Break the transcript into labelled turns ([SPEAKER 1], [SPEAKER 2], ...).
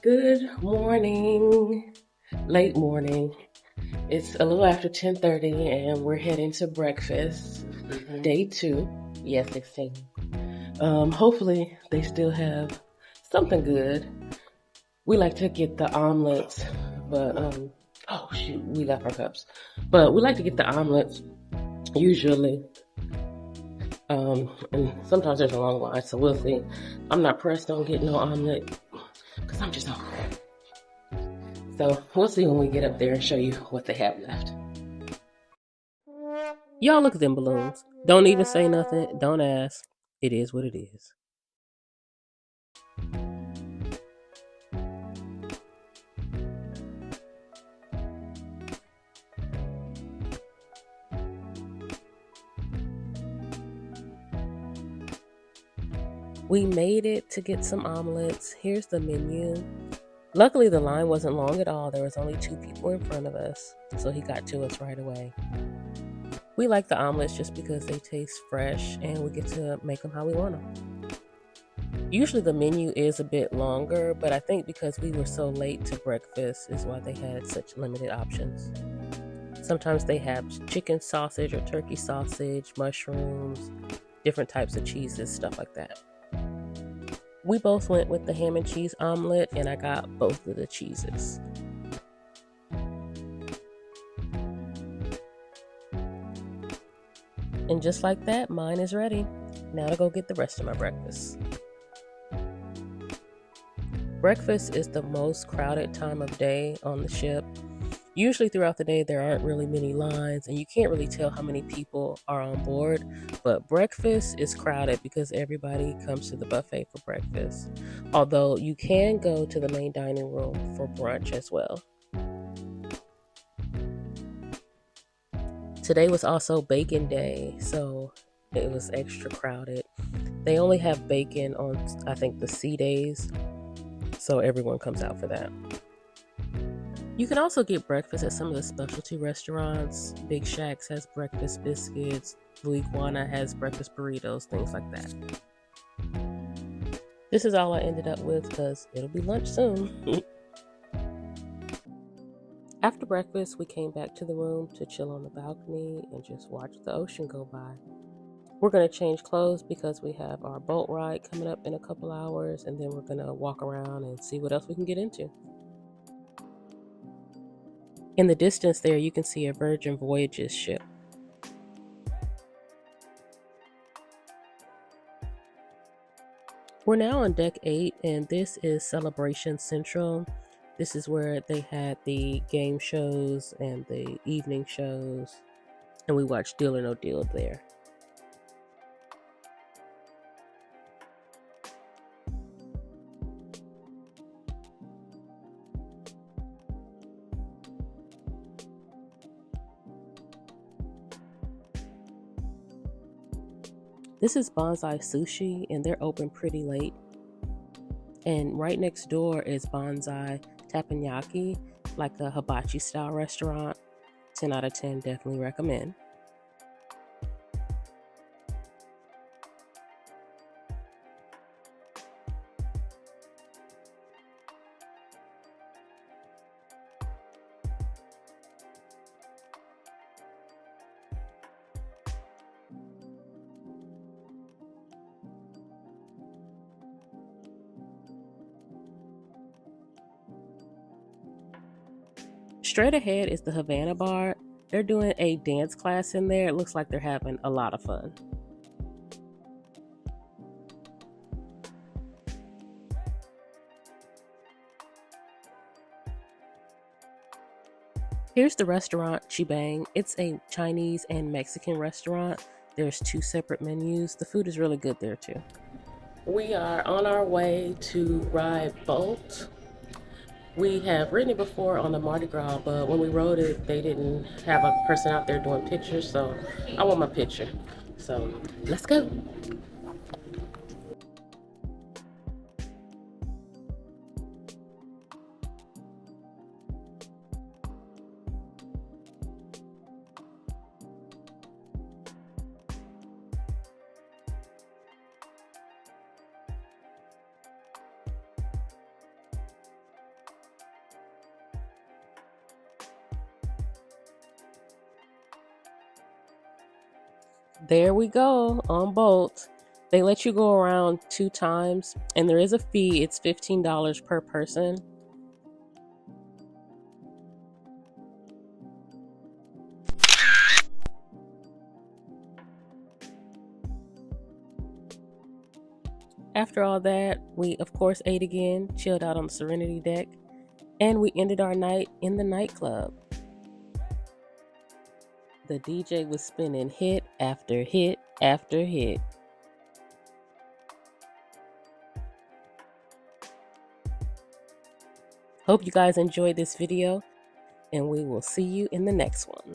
[SPEAKER 1] Good morning, late morning. It's a little after 10:30 and we're heading to breakfast. Day 2. Yes, 16. Hopefully they still have something good. We like to get the omelets, but oh shoot, we left our cups. But we like to get the omelets usually. And sometimes there's a long line, so we'll see. I'm not pressed on getting no omelet because I'm just hungry. So we'll see when we get up there and show you what they have left. Y'all look at them balloons. Don't even say nothing. Don't ask. It is what it is. We made it to get some omelets. Here's the menu. Luckily, the line wasn't long at all. There was only 2 people in front of us, so he got to us right away. We like the omelets just because they taste fresh and we get to make them how we want them. Usually the menu is a bit longer, but I think because we were so late to breakfast is why they had such limited options. Sometimes they have chicken sausage or turkey sausage, mushrooms, different types of cheeses, stuff like that. We both went with the ham and cheese omelet, and I got both of the cheeses. And just like that, mine is ready. Now to go get the rest of my breakfast. Breakfast is the most crowded time of day on the ship. Usually throughout the day, there aren't really many lines, and you can't really tell how many people are on board, but breakfast is crowded because everybody comes to the buffet for breakfast. Although you can go to the main dining room for brunch as well. Today was also bacon day, so it was extra crowded. They only have bacon on, I think, the sea days, so everyone comes out for that. You can also get breakfast at some of the specialty restaurants. Big Shacks has breakfast biscuits. Blue Iguana has breakfast burritos, things like that. This is all I ended up with because it'll be lunch soon. After breakfast, we came back to the room to chill on the balcony and just watch the ocean go by. We're going to change clothes because we have our boat ride coming up in a couple hours, and then we're going to walk around and see what else we can get into. In the distance there, you can see a Virgin Voyages ship. We're now on deck 8, and this is Celebration Central. This is where they had the game shows and the evening shows, and we watched Deal or No Deal there. This is Bonsai Sushi, and they're open pretty late. And right next door is Bonsai Teppanyaki, like a hibachi style restaurant. 10 out of 10, definitely recommend. Straight ahead is the Havana Bar. They're doing a dance class in there. It looks like they're having a lot of fun. Here's the restaurant, Chibang. It's a Chinese and Mexican restaurant. There's 2 separate menus. The food is really good there too. We are on our way to ride Bolt. We have ridden it before on the Mardi Gras, but when we rode it, they didn't have a person out there doing pictures, so I want my picture. So let's go. There we go on boats. They let you go around 2 times, and there is a fee. It's $15 per person. After all that, we of course ate again, chilled out on the Serenity deck, and we ended our night in the nightclub. The DJ was spinning hit after hit after hit. Hope you guys enjoyed this video, and we will see you in the next one.